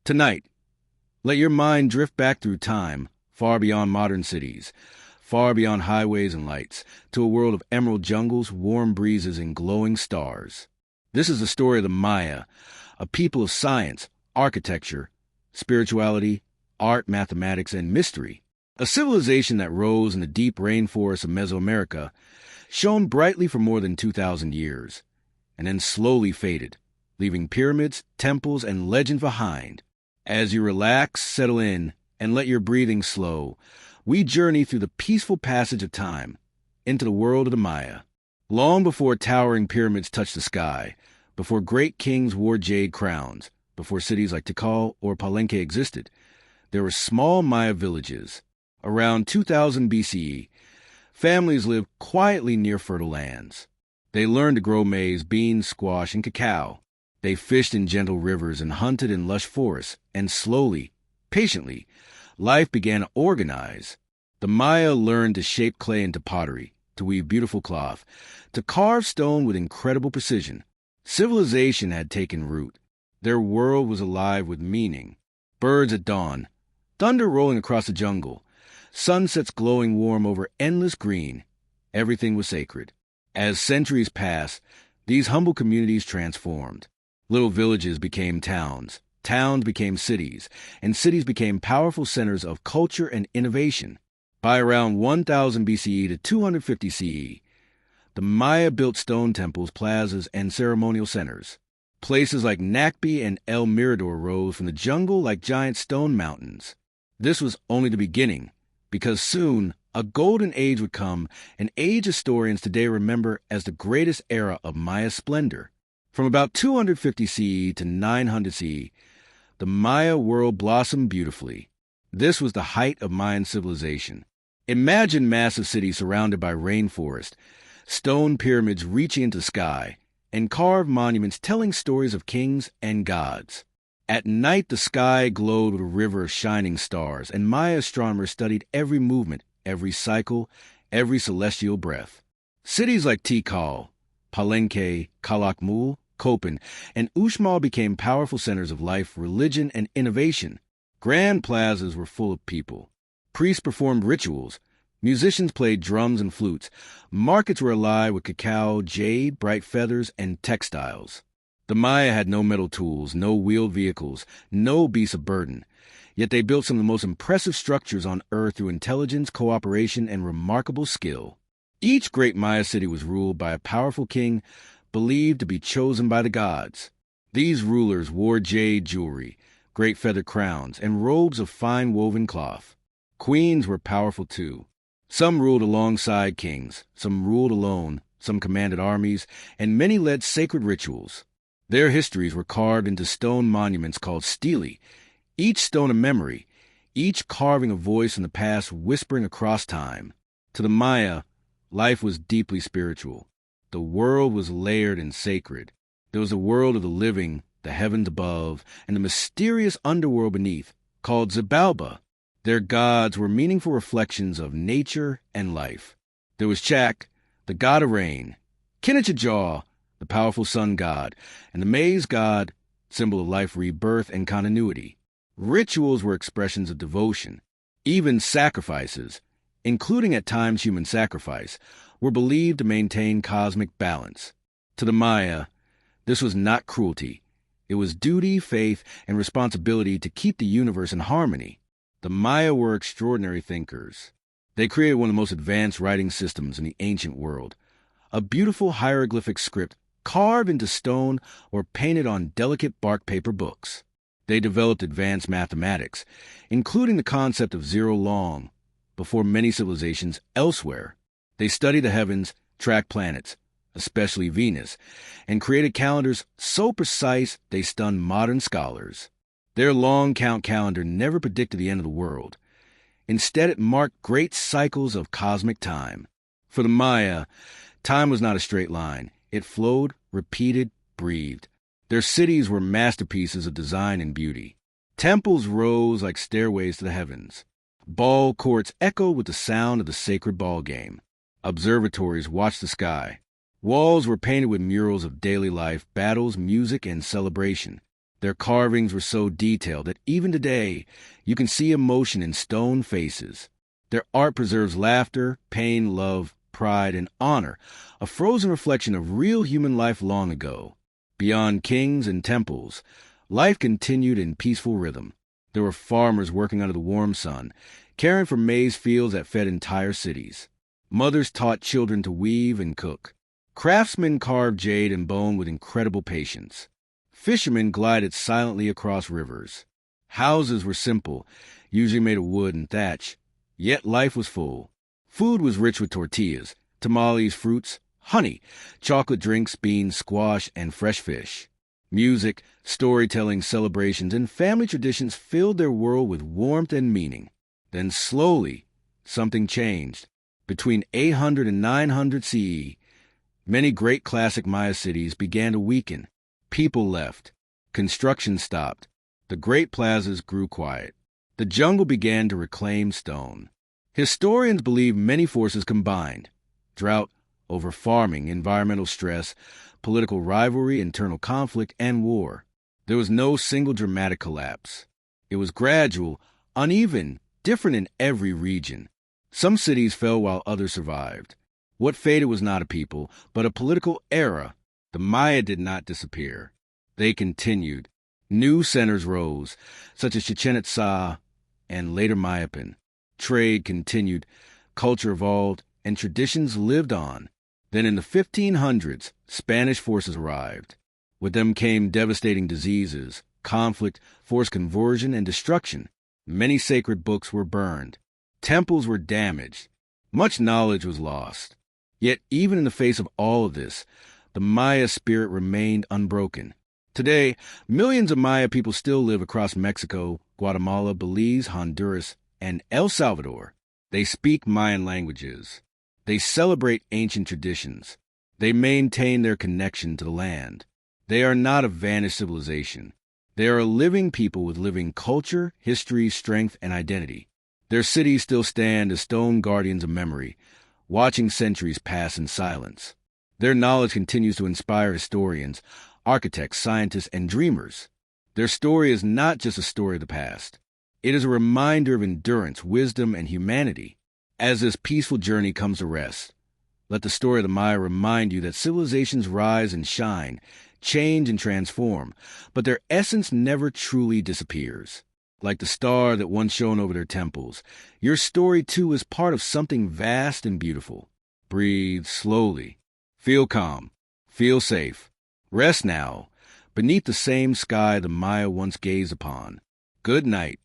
Tonight, let your mind drift back through time, far beyond modern cities, far beyond highways and lights, to a world of emerald jungles, warm breezes, and glowing stars. This is the story of the Maya, a people of science, architecture, spirituality, art, mathematics, and mystery. A civilization that rose in the deep rainforests of Mesoamerica, shone brightly for more than 2,000 years, and then slowly faded, leaving pyramids, temples, and legend behind. As you relax, settle in, and let your breathing slow, we journey through the peaceful passage of time into the world of the Maya. Long before towering pyramids touched the sky, before great kings wore jade crowns, before cities like Tikal or Palenque existed, there were small Maya villages. Around 2000 BCE, families lived quietly near fertile lands. They learned to grow maize, beans, squash, and cacao. They fished in gentle rivers and hunted in lush forests, and slowly, patiently, life began to organize. The Maya learned to shape clay into pottery, to weave beautiful cloth, to carve stone with incredible precision. Civilization had taken root. Their world was alive with meaning. Birds at dawn, thunder rolling across the jungle, sunsets glowing warm over endless green. Everything was sacred. As centuries passed, these humble communities transformed. Little villages became towns, towns became cities, and cities became powerful centers of culture and innovation. By around 1000 BCE to 250 CE, the Maya built stone temples, plazas, and ceremonial centers. Places like Nakbi and El Mirador rose from the jungle like giant stone mountains. This was only the beginning, because soon a golden age would come, an age historians today remember as the greatest era of Maya splendor. From about 250 CE to 900 CE, the Maya world blossomed beautifully. This was the height of Mayan civilization. Imagine massive cities surrounded by rainforest, stone pyramids reaching into the sky, and carved monuments telling stories of kings and gods. At night, the sky glowed with a river of shining stars, and Maya astronomers studied every movement, every cycle, every celestial breath. Cities like Tikal, Palenque, Calakmul, Copan, and Uxmal became powerful centers of life, religion, and innovation. Grand plazas were full of people. Priests performed rituals. Musicians played drums and flutes. Markets were alive with cacao, jade, bright feathers, and textiles. The Maya had no metal tools, no wheeled vehicles, no beasts of burden. Yet they built some of the most impressive structures on Earth through intelligence, cooperation, and remarkable skill. Each great Maya city was ruled by a powerful king believed to be chosen by the gods. These rulers wore jade jewelry, great feather crowns, and robes of fine woven cloth. Queens were powerful too. Some ruled alongside kings, some ruled alone, some commanded armies, and many led sacred rituals. Their histories were carved into stone monuments called stelae, each stone a memory, each carving a voice in the past whispering across time. To the Maya, life was deeply spiritual. The world was layered and sacred. There was a world of the living, the heavens above, and the mysterious underworld beneath, called Xibalba. Their gods were meaningful reflections of nature and life. There was Chak, the god of rain, Kinichijaw, the powerful sun god, and the maize god, symbol of life, rebirth, and continuity. Rituals were expressions of devotion. Even sacrifices, including at times human sacrifice, were believed to maintain cosmic balance. To the Maya, this was not cruelty. It was duty, faith, and responsibility to keep the universe in harmony. The Maya were extraordinary thinkers. They created one of the most advanced writing systems in the ancient world, a beautiful hieroglyphic script carved into stone or painted on delicate bark paper books. They developed advanced mathematics, including the concept of zero long, before many civilizations elsewhere. They studied the heavens, tracked planets, especially Venus, and created calendars so precise they stunned modern scholars. Their long count calendar never predicted the end of the world. Instead, it marked great cycles of cosmic time. For the Maya, time was not a straight line. It flowed, repeated, breathed. Their cities were masterpieces of design and beauty. Temples rose like stairways to the heavens. Ball courts echoed with the sound of the sacred ball game. Observatories watched the sky. Walls were painted with murals of daily life, battles, music, and celebration. Their carvings were so detailed that even today you can see emotion in stone faces. Their art preserves laughter, pain, love, pride, and honor, a frozen reflection of real human life long ago. Beyond kings and temples, life continued in peaceful rhythm. There were farmers working under the warm sun, caring for maize fields that fed entire cities. Mothers taught children to weave and cook. Craftsmen carved jade and bone with incredible patience. Fishermen glided silently across rivers. Houses were simple, usually made of wood and thatch, yet life was full. Food was rich with tortillas, tamales, fruits, honey, chocolate drinks, beans, squash, and fresh fish. Music, storytelling, celebrations, and family traditions filled their world with warmth and meaning. Then slowly, something changed. Between 800 and 900 CE, many great classic Maya cities began to weaken. People left. Construction stopped. The great plazas grew quiet. The jungle began to reclaim stone. Historians believe many forces combined: drought, overfarming, environmental stress, political rivalry, internal conflict, and war. There was no single dramatic collapse. It was gradual, uneven, different in every region. Some cities fell while others survived. What faded was not a people, but a political era. The Maya did not disappear. They continued. New centers rose, such as Chichen Itza and later Mayapan. Trade continued, culture evolved, and traditions lived on. Then in the 1500s, Spanish forces arrived. With them came devastating diseases, conflict, forced conversion, and destruction. Many sacred books were burned. Temples were damaged. Much knowledge was lost. Yet even in the face of all of this, the Maya spirit remained unbroken. Today, millions of Maya people still live across Mexico, Guatemala, Belize, Honduras, and El Salvador. They speak Mayan languages. They celebrate ancient traditions. They maintain their connection to the land. They are not a vanished civilization. They are a living people with living culture, history, strength, and identity. Their cities still stand as stone guardians of memory, watching centuries pass in silence. Their knowledge continues to inspire historians, architects, scientists, and dreamers. Their story is not just a story of the past. It is a reminder of endurance, wisdom, and humanity. As this peaceful journey comes to rest, let the story of the Maya remind you that civilizations rise and shine, change and transform, but their essence never truly disappears. Like the star that once shone over their temples, your story too is part of something vast and beautiful. Breathe slowly. Feel calm. Feel safe. Rest now, beneath the same sky the Maya once gazed upon. Good night.